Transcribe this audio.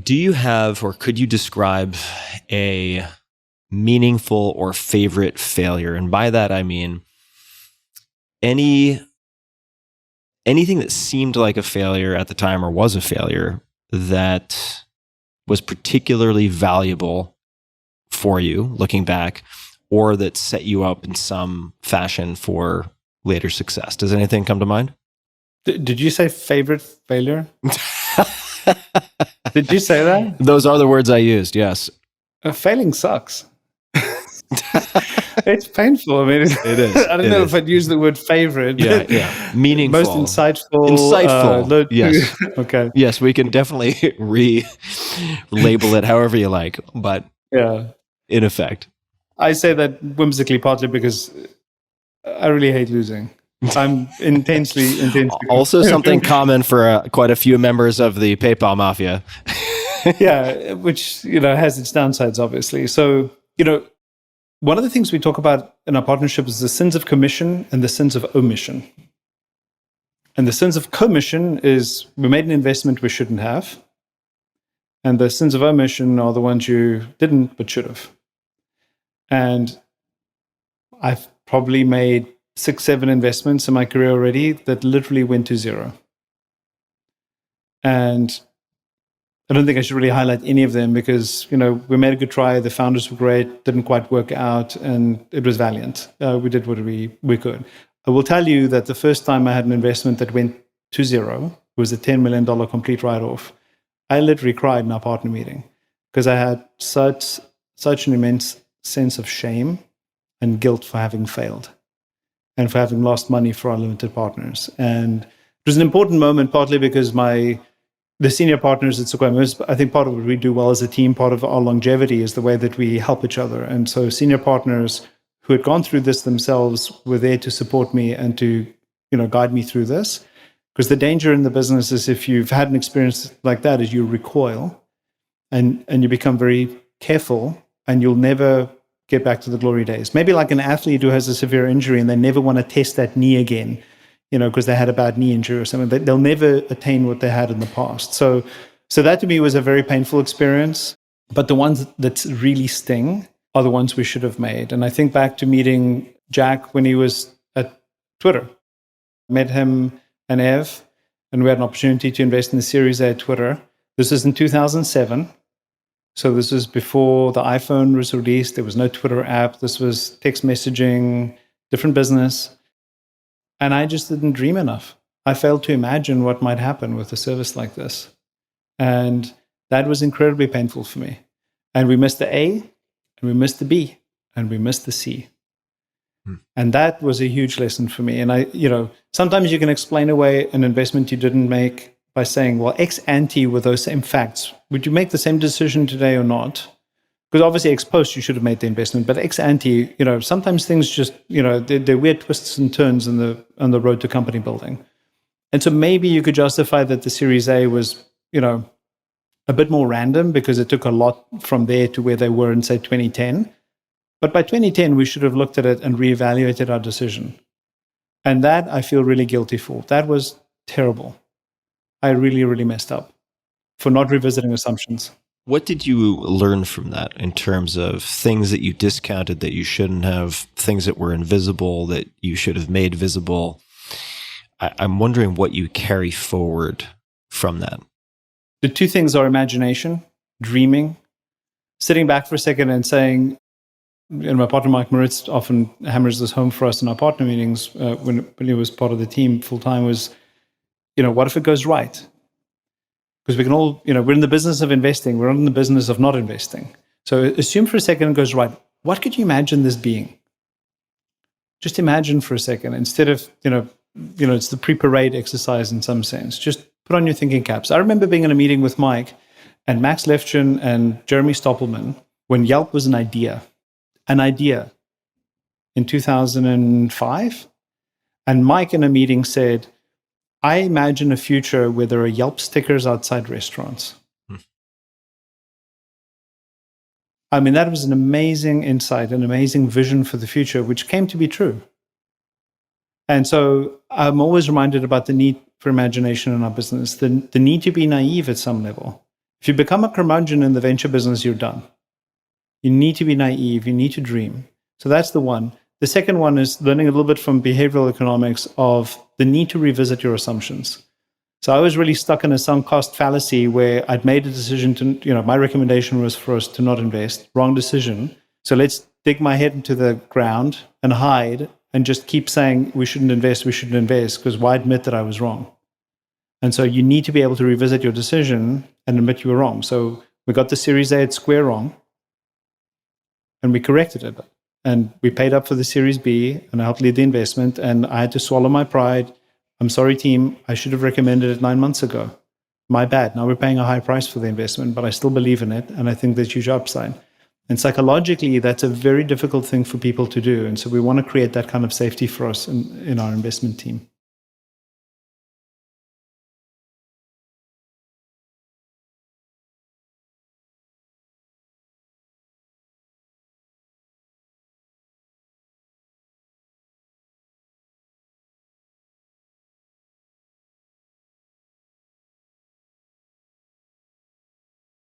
Do you have, or could you describe a meaningful or favorite failure? And by that, I mean anything that seemed like a failure at the time or was a failure that was particularly valuable for you looking back, or that set you up in some fashion for later success. Does anything come to mind? Did you say favorite failure? Did you say that? Those are the words I used, yes. Failing sucks. It's painful. I mean, it is. I don't know if I'd use the word favorite. Yeah. Meaningful. Most insightful. Yes. Okay. Yes, we can definitely relabel it however you like, but yeah, in effect. I say that whimsically, partly because I really hate losing. I'm intensely. Also something common for quite a few members of the PayPal mafia. Yeah, which, has its downsides, obviously. So, one of the things we talk about in our partnership is the sins of commission and the sins of omission. And the sins of commission is we made an investment we shouldn't have. And the sins of omission are the ones you didn't but should have. And I've probably made 6-7 investments in my career already that literally went to zero. And I don't think I should really highlight any of them because, we made a good try. The founders were great, didn't quite work out, and it was valiant. We did what we could. I will tell you that the first time I had an investment that went to zero was a $10 million complete write-off. I literally cried in our partner meeting because I had such an immense sense of shame and guilt for having failed and for having lost money for our limited partners. And it was an important moment, partly because the senior partners at Sequoia, I think part of what we do well as a team, part of our longevity is the way that we help each other. And so senior partners who had gone through this themselves were there to support me and to, guide me through this. Because the danger in the business is if you've had an experience like that is you recoil and you become very careful and you'll never get back to the glory days. Maybe like an athlete who has a severe injury and they never want to test that knee again, because they had a bad knee injury or something. They'll never attain what they had in the past. So that to me was a very painful experience. But the ones that really sting are the ones we should have made. And I think back to meeting Jack when he was at Twitter. Met him and Ev, and we had an opportunity to invest in the Series A at Twitter. This was in 2007. So this was before the iPhone was released. There was no Twitter app. This was text messaging, different business. And I just didn't dream enough. I failed to imagine what might happen with a service like this. And that was incredibly painful for me. And we missed the A, and we missed the B, and we missed the C. And that was a huge lesson for me. And sometimes you can explain away an investment you didn't make by saying, well, ex ante with those same facts, would you make the same decision today or not? Because obviously ex post, you should have made the investment, but ex ante, sometimes things just, they're weird twists and turns on the road to company building. And so maybe you could justify that the Series A was, a bit more random because it took a lot from there to where they were in, say, 2010. But by 2010, we should have looked at it and reevaluated our decision. And that I feel really guilty for. That was terrible. I really, really messed up for not revisiting assumptions. What did you learn from that in terms of things that you discounted that you shouldn't have, things that were invisible that you should have made visible? I'm wondering what you carry forward from that. The two things are imagination, dreaming, sitting back for a second and saying, and my partner Mike Moritz often hammers this home for us in our partner meetings when he was part of the team full-time was, what if it goes right? Because we can all, we're in the business of investing. We're not in the business of not investing. So assume for a second it goes right. What could you imagine this being? Just imagine for a second instead of, it's the pre-parade exercise in some sense. Just put on your thinking caps. I remember being in a meeting with Mike and Max Lefchin and Jeremy Stoppelman when Yelp was an idea in 2005. And Mike in a meeting said, I imagine a future where there are Yelp stickers outside restaurants. I mean, that was an amazing insight, an amazing vision for the future, which came to be true. And so I'm always reminded about the need for imagination in our business, the need to be naive at some level. If you become a curmudgeon in the venture business, you're done. You need to be naive. You need to dream. So that's the one. The second one is learning a little bit from behavioral economics of the need to revisit your assumptions. So I was really stuck in a sunk cost fallacy where I'd made a decision to, my recommendation was for us to not invest. Wrong decision. So let's dig my head into the ground and hide and just keep saying we shouldn't invest, because why admit that I was wrong? And so you need to be able to revisit your decision and admit you were wrong. So we got the Series A at square wrong, and we corrected it. And we paid up for the Series B, and I helped lead the investment, and I had to swallow my pride. I'm sorry, team. I should have recommended it 9 months ago. My bad. Now we're paying a high price for the investment, but I still believe in it, and I think there's huge upside. And psychologically, that's a very difficult thing for people to do. And so we want to create that kind of safety for us in our investment team.